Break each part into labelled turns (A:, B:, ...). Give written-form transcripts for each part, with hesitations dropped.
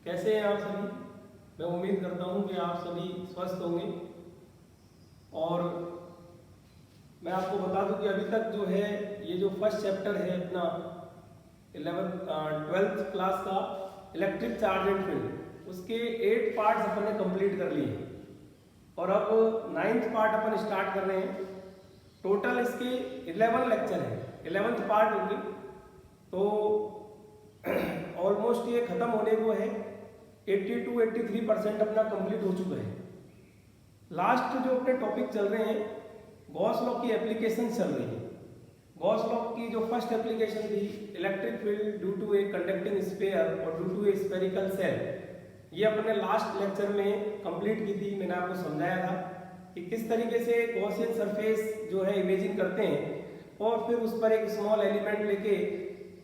A: कैसे हैं आप सभी। मैं उम्मीद करता हूं कि आप सभी स्वस्थ होंगे। और मैं आपको बता दूं कि अभी तक जो है ये जो फर्स्ट चैप्टर है अपना 12th क्लास का इलेक्ट्रिक चार्ज एंड फील्ड, उसके 8 पार्ट्स अपन ने कंप्लीट कर लिए और अब 9th पार्ट अपन स्टार्ट कर रहे हैं। टोटल इसके 11 लेक्चर हैं, 11th पार्ट होंगे, तो ऑलमोस्ट ये खत्म होने को है। 82-83% अपना कंप्लीट हो चुका है। लास्ट जो अपने टॉपिक चल रहे हैं, गॉस लॉ की एप्लीकेशन चल रही है। गॉस लॉ की जो फर्स्ट एप्लीकेशन थी, electric field due to a conducting sphere और due to a spherical shell, ये अपने लास्ट लेक्चर में कंप्लीट की थी। मैंने आपको समझाया था कि किस तरीके से गॉसियन सरफेस जो है इमेजिन करते हैं और फिर उस पर एक स्मॉल एलिमेंट लेके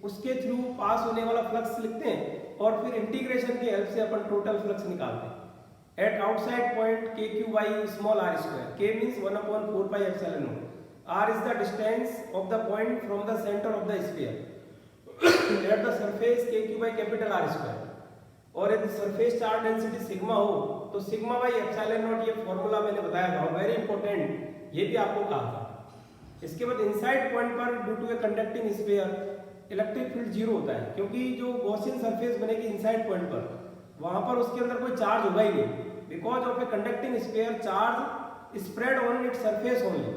A: उसके थ्रू पास होने वाला फ्लक्स लिखते हैं और फिर इंटीग्रेशन की हेल्प से अपन टोटल फ्लक्स निकालते हैं। At outside point k q by small r square, k means 1/4 pi epsilon naught, r is the distance of the point from the center of the sphere at the surface k q by capital R square। और यदि surface charge density sigma हो तो sigma by epsilon not, ये formula मैंने बताया था, very important, ये भी आपको कहा था। इसके बाद इनसाइड पॉइंट पर due to a conducting sphere electric field zero होता है, क्योंकि जो गॉसियन सरफेस बनेगी इनसाइड पॉइंट पर, वहां पर उसके अंदर कोई चार्ज होगा ही नहीं। Because of a conducting sphere charge spread on its surface only,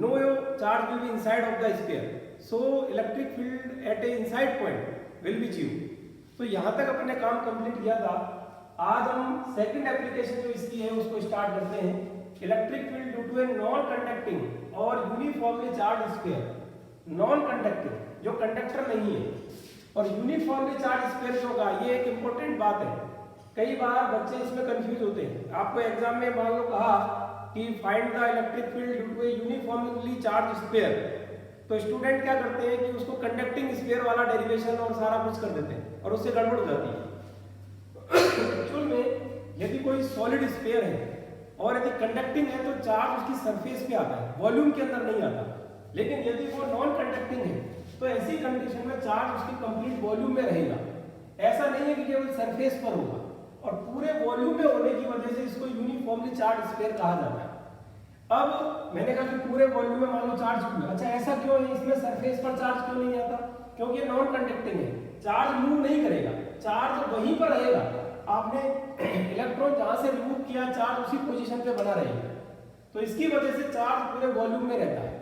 A: no charge will be inside of the sphere, so electric field at a inside point will be zero. तो यहाँ तक अपने काम कंप्लीट किया था। आज हम सेकंड एप्लीकेशन जो इसकी है उसको स्टार्ट करते हैं। Electric field due to a non conducting और uniformly charge sphere. Non conducting जो कंडक्टर नहीं है और यूनिफॉर्मली चार्ज स्फीयर जो होगा, ये एक इंपॉर्टेंट बात है। कई बार बच्चे इसमें कंफ्यूज होते हैं। आपको एग्जाम में मान लो कहा कि find the electric field due to a uniformly charge sphere, तो स्टूडेंट क्या करते हैं कि उसको कंडक्टिंग स्फीयर वाला डेरिवेशन और सारा कुछ कर देते हैं और उससे गड़बड़ हो जाती है। एक्चुअल में यदि कोई सॉलिड स्फीयर है और यदि कंडक्टिंग है तो चार्ज उसकी सरफेस पे आता है, वॉल्यूम के अंदर नहीं आता। लेकिन यदि वो नॉन कंडक्टिंग है तो ऐसी कंडीशन में चार्ज उसकी कंप्लीट वॉल्यूम में रहेगा। ऐसा नहीं है कि केवल सरफेस पर होगा, और पूरे वॉल्यूम में होने की वजह से इसको यूनिफॉर्मली चार्ज स्फीयर कहा जाता है। अब मैंने कहा कि पूरे वॉल्यूम में मान लो चार्ज क्यों है, अच्छा ऐसा क्यों है, इसमें सरफेस पर चार्ज क्यों नहीं आता? क्योंकि ये नॉन कंडक्टिंग है, चार्ज मूव नहीं करेगा, चार्ज वहीं पर रहेगा। आपने इलेक्ट्रॉन जहां से रिमूव किया, चार्ज उसी पोजीशन पे बना रहेगा, तो इसकी वजह से चार्ज पूरे वॉल्यूम में रहता है।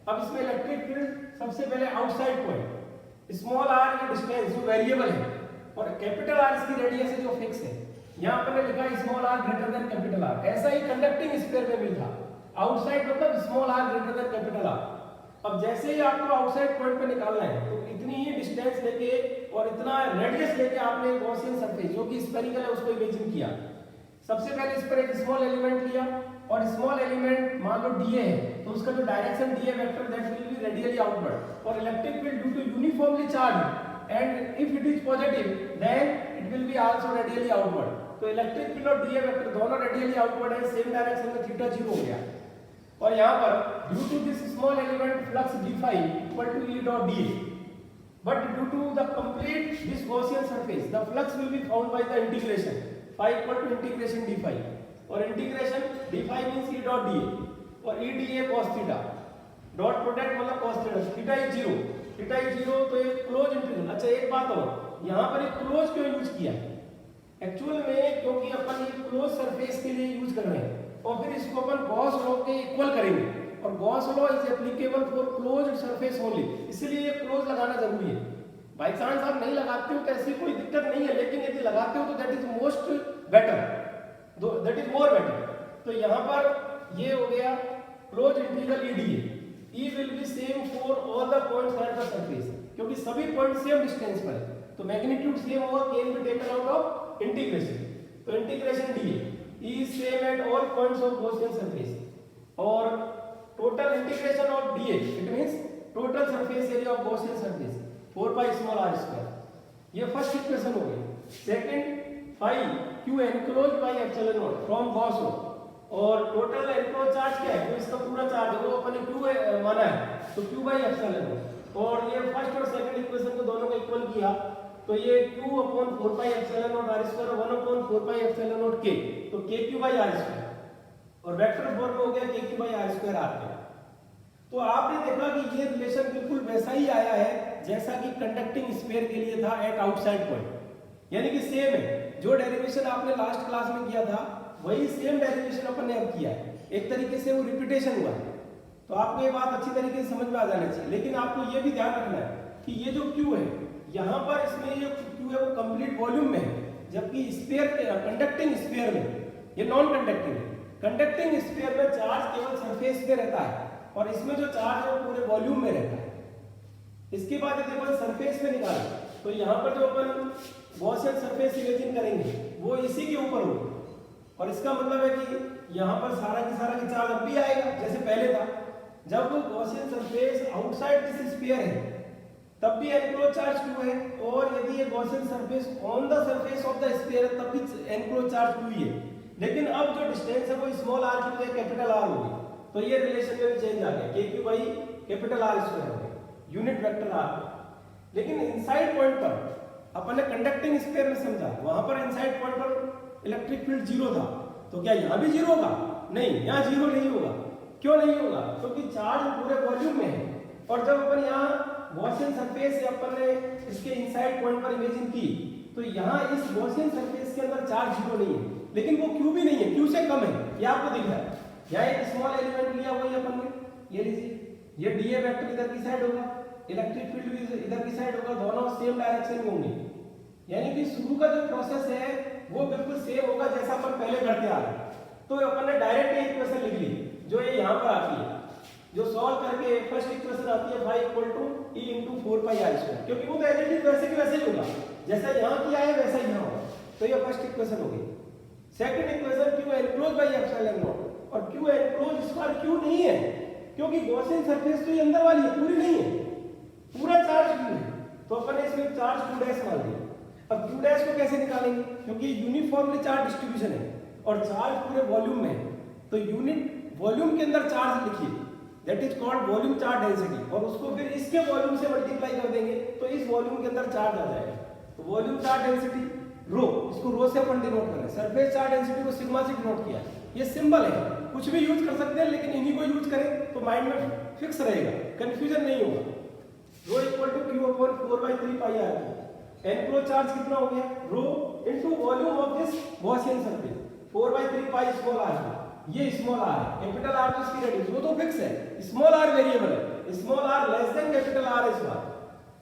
A: अब इसमें इलेक्ट्रिक फील्ड सबसे पहले आउटसाइड पॉइंट, स्मॉल r ये डिस्टेंस जो वेरिएबल है और कैपिटल R इसकी रेडियस है जो फिक्स है। यहाँ पर लिखा है small r greater than capital R, ऐसा ही कंडक्टिंग स्फीयर में भी था। आउटसाइड मतलब small r greater than capital R। अब जैसे ही आपको आउटसाइड पॉइंट पे निकालना है तो इतनी ही डिस्टेंस लेके और इतना रेडियस लेके आपने गॉसियन सरफेस जो कि स्फेरिकल है उसको इमेजिन किया। सबसे पहले इस पर एक स्मॉल एलिमेंट लिया और स्मॉल एलिमेंट मान लो dA है तो उसका जो direction dA vector that will be radially outward. और electric field due to uniformly charge and if it is positive then it will be also radially outward. तो electric field और dA vector दोनों radially outward है, same direction में theta 0 हो गया। और यहाँ पर due to this small element flux d phi equal to E dot dA, but due to the complete this Gaussian surface the flux will be found by the integration phi equal to integration d phi, और integration d phi means E dot dA और E dA cos theta, dot product मतलब cos theta, theta is 0, theta is 0 तो ये close integral. अच्छा एक बात और, यहाँ पर एक क्लोज क्यों यूज किया है? एक्चुअल में क्योंकि अपन ये क्लोज सरफेस के लिए यूज कर रहे हैं और फिर इसको अपन गॉस लॉ के इक्वल करेंगे, और Gauss law is applicable for closed surface only, इसलिए ये क्लोज लगाना जरूरी है। बाय चांस आप नहीं लगाते हो तो ऐसी कोई दिक्कत नहीं है, लेकिन यदि लगाते हो तो that is most better, that is more better. तो यहाँ पर ये हो गया close integral EDA, E will be same for all the points at the surface, क्योंकि सभी पॉइंट सेम डिस्टेंस पर है तो मैग्नीट्यूड सेम होगा, can be taken out of integration. तो integration dA E is same at all points of Gaussian surface, और total integration of dA it means total surface area of Gaussian surface 4 pi small r square। ये first equation हो गई। Second phi q enclosed by epsilon naught from Gauss law, और total enclosed charge क्या है, तो इसका पूरा charge है वो अपन ने q माना है तो q by epsilon naught। और ये फर्स्ट और सेकंड इक्वेशन को दोनों को इक्वल किया तो ये q upon 4 pi epsilon not r square 1 upon 4 pi epsilon not k, तो kq बाई r स्क्वायर, और वेक्टर फॉर्म में हो गया kq by r square r। तो आपने देखा कि ये रिलेशन बिल्कुल वैसा ही आया है जैसा कि कंडक्टिंग स्फीयर के लिए था एट आउटसाइड पॉइंट, यानी कि सेम है। जो डेरिवेशन आपने लास्ट क्लास में किया था वही सेम डेरिवेशन अपन ने अब किया है, एक तरीके से वो रिपीटेशन हुआ है। तो आपको ये बात अच्छी तरीके से समझ में आ जाना चाहिए। लेकिन आपको ये भी ध्यान रखना है कि ये जो Q है यहाँ पर, इसमें ये Q है वो कंप्लीट वॉल्यूम में है, जबकि स्फीयर कंडक्टिंग स्फीयर में ये नॉन कंडक्टिंग है। कंडक्टिंग स्फीयर में चार्ज केवल सरफेस पे रहता है और इसमें जो चार्ज है वो पूरे वॉल्यूम में रहता है। इसके बाद यदि अपन सरफेस पे निकालें तो यहाँ पर जो अपन गॉसियन सरफेस इमेजिन करेंगे वो इसी के ऊपर होगी, और इसका मतलब है कि यहाँ पर सारा की चार्ज अब भी आएगा जैसे पहले था। जब Gaussian surface outside this sphere है तब भी एनक्लोज चार्ज Q है, और यदि ये Gaussian surface on the surface of the sphere है तब भी एनक्लोज चार्ज Q ही है। लेकिन अब जो डिस्टेंस है वो स्मॉल r की बजाय कैपिटल R होगी, तो ये रिलेशन में भी चेंज आ गया, kq by capital R square हो गया, यूनिट वेक्टर r। लेकिन इनसाइड पॉइंट पर अपन ने कंडक्टिंग स्फीयर में समझा, वहां पर इनसाइड पॉइंट पर इलेक्ट्रिक फील्ड जीरो था, तो क्या यहाँ भी जीरो होगा? नहीं, यहाँ जीरो नहीं होगा। क्यों नहीं होगा? क्योंकि चार्ज पूरे वॉल्यूम में है। और जब अपन यहाँ गॉसियन सरफेस से अपन ने इसके इनसाइड पॉइंट पर इमेजिन की, तो यहाँ इस गॉसियन सरफेस के अंदर चार्ज जीरो नहीं है, लेकिन वो Q भी नहीं है, Q से कम है, ये आपको दिख रहा है। यहाँ एक स्मॉल एलिमेंट लिया हुआ है अपन ने, ये लीजिए, ये dA वेक्टर इधर की साइड होगा, इलेक्ट्रिक फील्ड भी इधर की साइड होगा, दोनों सेम डायरेक्शन में होंगे। यानी कि शुरू का जो प्रोसेस है वो बिल्कुल सेम होगा जैसा अपन पहले करते आ रहे हैं। तो अपन ने डायरेक्ट इक्वेशन लिख ली जो ये यहाँ पर आती है, जो सॉल्व करके फर्स्ट इक्वेशन आती है phi equal to E into 4 pi r square, क्योंकि वो तो एज इट इज वैसे की वैसे ही होगा, जैसा यहाँ किया है वैसा ही यहाँ होगा। तो ये फर्स्ट इक्वेशन हो गई। Second equation Q enclose by epsilon not, और Q एनक्लोज स्क्वायर Q नहीं है क्योंकि गॉसियन सरफेस तो ये अंदर वाली है, पूरी नहीं है, पूरा चार्ज Q है, तो अपन ने इसमें चार्ज Q डैश मान लिया। अब Q डैश को कैसे निकालेंगे? क्योंकि यूनिफॉर्मली चार्ज डिस्ट्रीब्यूशन है और चार्ज पूरे वॉल्यूम में है, तो यूनिट वॉल्यूम के अंदर चार्ज लिखिए, that is called volume charge density, और उसको फिर इसके वॉल्यूम से मल्टीप्लाई कर देंगे तो इस वॉल्यूम के अंदर चार्ज आ जाएगा। तो वॉल्यूम चार्ज डेंसिटी रो, इसको रो से अपन डिनोट कर रहे हैं, सरफेस चार्ज डेंसिटी को सिग्मा से डिनोट किया। ये सिंबल है, कुछ भी यूज कर सकते हैं, लेकिन इन्हीं को यूज करें तो माइंड में फिक्स रहेगा, कंफ्यूजन नहीं होगा। Rho equal to Q upon 4/3 pi r। Enclose charge कितना हो गया? Rho into volume of this Gaussian surface, 4/3 pi small r, ये स्मॉल r है, कैपिटल R तो इसकी रेडियस वो तो फिक्स है, स्मॉल r वेरिएबल है, small r less than capital R इस बार।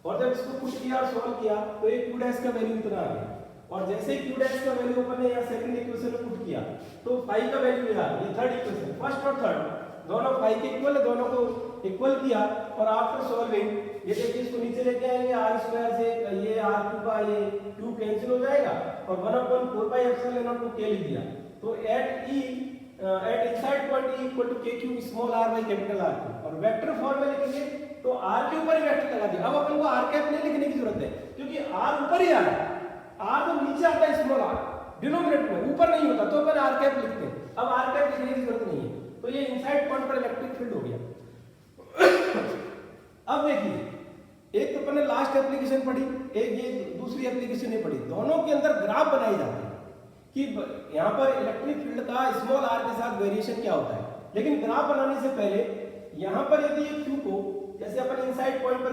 A: और जब इसको पुट किया और सॉल्व किया तो ये Q डैश का वैल्यू इतना आ गया, और जैसे ही Q डैश का वैल्यू अपन ने यहाँ सेकंड इक्वेशन में पुट किया तो फाई का वैल्यू यहाँ, ये थर्ड इक्वेशन, फर्स्ट और थर्ड दोनों फाई के इक्वल है, दोनों को इक्वल किया, और आफ्टर सॉल्विंग ये देखिए इसको नीचे लेके आएंगे r स्क्वायर से, ये r का ये Q कैंसिल हो जाएगा, और 1/4 पाई एप्सिलॉन नॉट को k लिख दिया। तो at inside point E equal to KQ small r by capital R, और वेक्टर फॉर्म में लिखेंगे तो r के ऊपर ही वेक्टर लगा दिया। अब अपन को r कैप नहीं लिखने की जरूरत है क्योंकि r ऊपर ही आ रहा है, r तो नीचे आता है स्मॉल r, डिनोमिनेटर में ऊपर नहीं होता, तो अपन r कैप लिखते हैं। अब r कैप लिखने की जरूरत नहीं है, तो ये इनसाइड पॉइंट पर इलेक्ट्रिक फील्ड हो गया। अब देखिए, एक तो अपन ने लास्ट एप्लीकेशन पढ़ी, एक ये दूसरी एप्लीकेशन नहीं पढ़ी, दोनों के अंदर ग्राफ बनाई जाती है कि यहाँ पर इलेक्ट्रिक फील्ड का स्मॉल r के साथ वेरिएशन क्या होता है। लेकिन ग्राफ बनाने से पहले यहाँ पर यदि ये Q को, जैसे अपन इनसाइड पॉइंट पर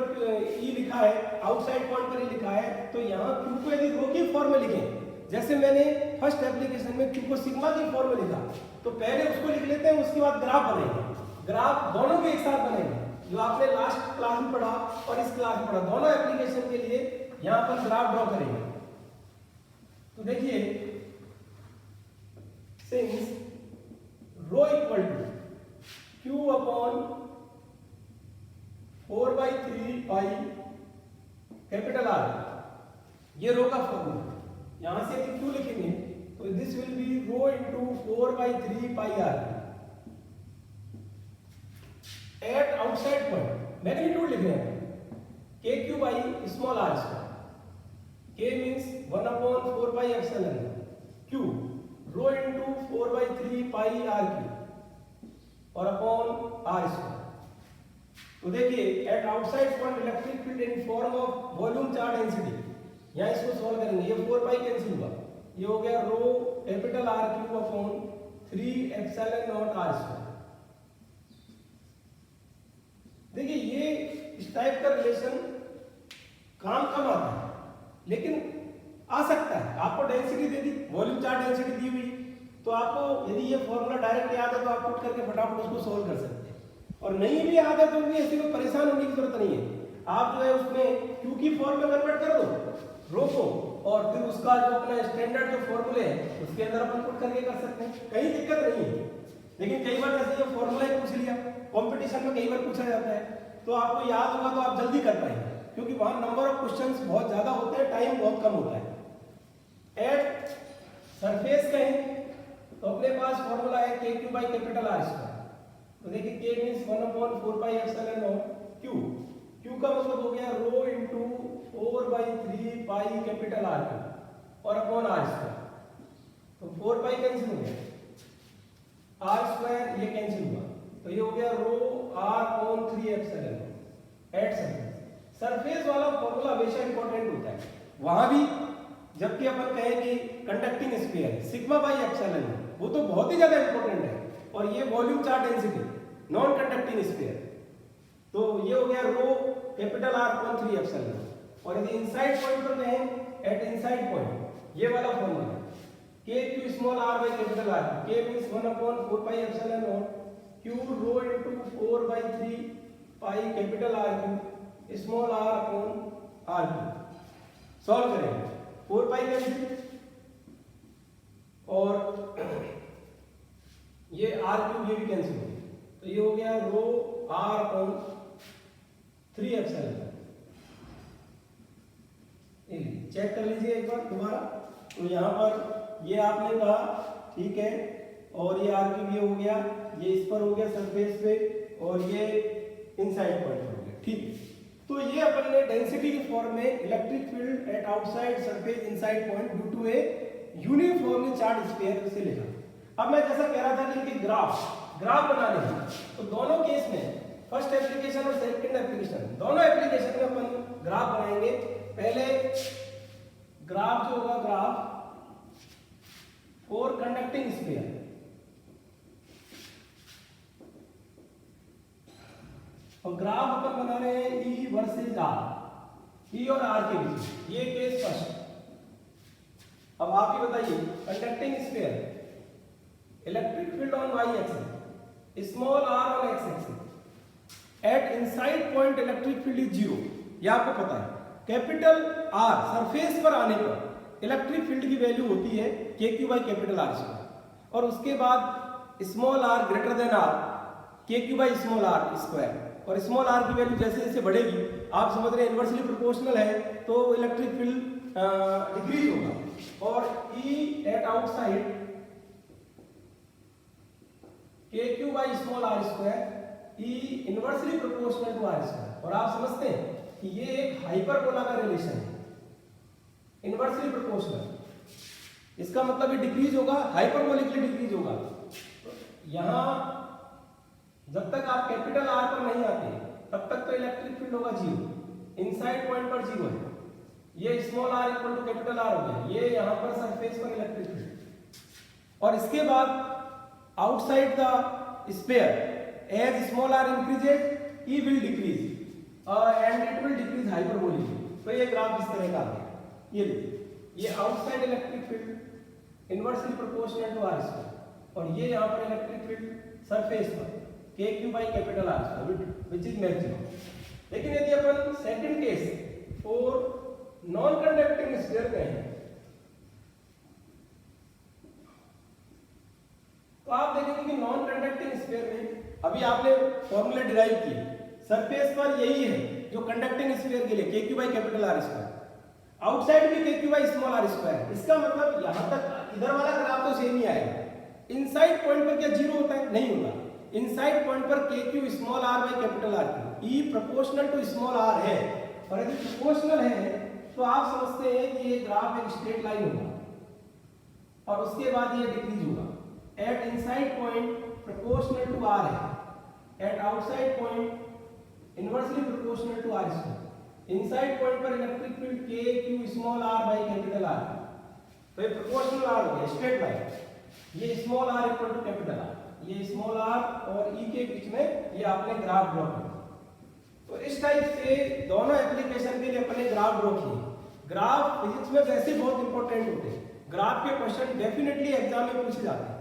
A: E लिखा है, आउटसाइड पॉइंट पर E लिखा है, तो यहाँ Q को यदि रो की फॉर्म में लिखें, जैसे मैंने फर्स्ट एप्लीकेशन में Q को सिग्मा की फॉर्म में लिखा, तो पहले उसको लिख लेते हैं, उसके बाद ग्राफ बनाएंगे। ग्राफ दोनों के एक साथ बनेंगे, जो आपने लास्ट क्लास में पढ़ा और इस क्लास में पढ़ा, दोनों एप्लीकेशन के लिए यहाँ पर ग्राफ ड्रॉ करेंगे। तो देखिए, since rho equal to Q upon 4/3 pi capital R, ये रो का फॉर्मूला, यहां से यदि Q लिखेंगे तो this will be rho into 4/3 pi R at outside point. Magnitude लिख रहे हैं KQ by small r square, K means 1/4 pi epsilon, Q rho into 4/3 pi r cube और अपॉन r स्क्वायर। तो देखिए, at outside point electric field in form of volume charge density, यहाँ इसको solve करेंगे, ये 4 पाई कैंसिल हुआ, ये हो गया rho capital R cube upon 3 epsilon naught R square. देखिए ये इस टाइप का रिलेशन काम कम आता है, लेकिन आ सकता है। आपको डेंसिटी दे दी, वॉल्यूम चार्ज डेंसिटी दी हुई, तो आपको यदि ये फॉर्मूला डायरेक्ट याद है तो आप पुट करके फटाफट उसको सॉल्व कर सकते हैं, और नहीं भी याद है तो भी ऐसे कोई परेशान होने की जरूरत नहीं है। आप जो है उसमें क्यू की फॉर्म में कन्वर्ट कर दो रो को, और फिर उसका जो अपना स्टैंडर्ड जो फॉर्मूले है उसके अंदर अपन पुट करके कर सकते हैं, कहीं दिक्कत नहीं है। लेकिन कई बार जैसे ये फॉर्मूला ही पूछ लिया, कंपटीशन में कई बार पूछा जाता है, तो आपको याद होगा तो आप जल्दी कर पाएंगे, क्योंकि वहां नंबर ऑफ क्वेश्चंस बहुत ज्यादा होते हैं, टाइम बहुत कम होता है। एट सरफेस कहें तो अपने पास फॉर्मूला है K Q by capital R square. तो देखिए K means 1/4 pi epsilon not Q, Q का मतलब हो गया rho into 4/3 pi capital R cube और अपॉन आर स्क्वायर। तो 4 पाई कैंसिल हो गया, आर स्क्वायर ये कैंसिल हुआ, तो ये हो गया rho R upon 3 epsilon at surface. Surface वाला फॉर्मूला हमेशा इंपॉर्टेंट होता है वहां भी, जबकि अपन कहें कि conducting sphere sigma by epsilon वो तो बहुत ही ज्यादा इंपॉर्टेंट है, और ये volume charge density non conducting sphere, तो ये हो गया rho capital R upon 3 epsilon. और यदि इनसाइड पॉइंट पर कहें एट इनसाइड पॉइंट, ये वाला formula K Q small are by capital R, K means 1/4 pi epsilon not Q rho into 4/3 pi capital R Q small r upon R cube. Solve करेंगे 4 pi cancel, और ये are cube ये भी cancel हो गया, तो ये हो गया rho R upon 3 epsilon. Check कर लीजिए एक बार दोबारा, तो यहाँ पर ये आपने कहा ठीक है, और ये आर क्यूब ये हो गया, ये इस पर हो गया सरफेस पे, और ये इनसाइड पॉइंट हो गया, ठीक। तो ये अपन ने डेंसिटी के फॉर्म में electric field at outside surface inside point due to a uniformly charge sphere से लिखा। अब मैं जैसा कह रहा था कि इनके ग्राफ बनाने हैं, तो दोनों केस में फर्स्ट एप्लीकेशन और सेकंड एप्लीकेशन दोनों एप्लीकेशन में अपन ग्राफ बनाएंगे। पहले ग्राफ जो होगा ग्राफ फॉर कंडक्टिंग स्फीयर, और ग्राफ अपन बना रहे हैं ई वर्सेस आर, ई और आर के बीच, ये केस फर्स्ट। अब आप ही बताइए, conducting sphere electric field on Y axis, small r on X axis, at inside point electric field is 0, ये आपको पता है। कैपिटल आर सरफेस पर आने पर इलेक्ट्रिक फील्ड की वैल्यू होती है K Q by capital R square, और उसके बाद small R greater than R K Q by small are square, और स्मॉल आर की वैल्यू जैसे जैसे बढ़ेगी, आप समझ रहे हैं इनवर्सली प्रोपोर्शनल है, तो इलेक्ट्रिक फील्ड डिक्रीज होगा। और E at outside K Q by small are square, E inversely proportional to are square. और आप समझते हैं कि ये एक हाइपरबोला का रिलेशन है, इनवर्सली प्रोपोर्शनल, इसका मतलब ये डिक्रीज होगा, हाइपरबोलिकली डिक्रीज होगा। यहां जब तक आप कैपिटल आर पर नहीं आते तब तक तो इलेक्ट्रिक फील्ड होगा 0, इनसाइड पॉइंट पर 0 है, ये small are equal to capital R हो गया, ये यहां पर सरफेस पर इलेक्ट्रिक फील्ड। और इसके बाद outside the sphere as small R increases E will decrease and it will decrease hyperbolically. तो ये ग्राफ इस तरह का आ गया, ये outside electric field inversely proportional to are square, और ये यहां पर इलेक्ट्रिक फील्ड सरफेस पर K Q by capital R square which is maximum. लेकिन यदि अपन second case for non conducting sphere कहें, तो आप देखेंगे कि नॉन कंडक्टिंग स्फीयर में अभी आपने फॉर्मूले डिराइव किए, सरफेस पर यही है जो कंडक्टिंग स्फीयर के लिए K Q by capital R square, outside भी K Q by small are square. इसका मतलब यहां तक इधर वाला ग्राफ तो सेम ही आएगा। इनसाइड पॉइंट पर क्या 0 होता है? नहीं होगा। इनसाइड पॉइंट पर K Q small are by capital R cube, E proportional to small r है, और यदि प्रोपोर्शनल है तो आप समझते हैं कि ये ग्राफ एक स्ट्रेट लाइन होगा, और उसके बाद ये डिक्रीज होगा। At inside point proportional to R है, at outside point inversely proportional to are square. Inside point पर electric field K Q small are by capital R, तो ये प्रोपोर्शनल आर हो गया, स्ट्रेट लाइन, ये small are equal to capital R, ये small R और E के बीच में ये आपने ग्राफ ड्रॉ किया। तो इस टाइप से दोनों एप्लीकेशन के लिए अपने ग्राफ ड्रॉ किए। ग्राफ फिजिक्स में वैसे बहुत इंपॉर्टेंट होते हैं, ग्राफ के क्वेश्चन डेफिनेटली एग्जाम में पूछे जाते हैं।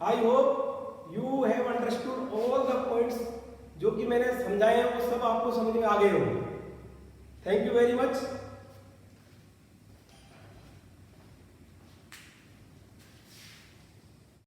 A: I hope you have understood all the points जो कि मैंने समझाए हैं, वो सब आपको समझ में आ गए होंगे। Thank you very much.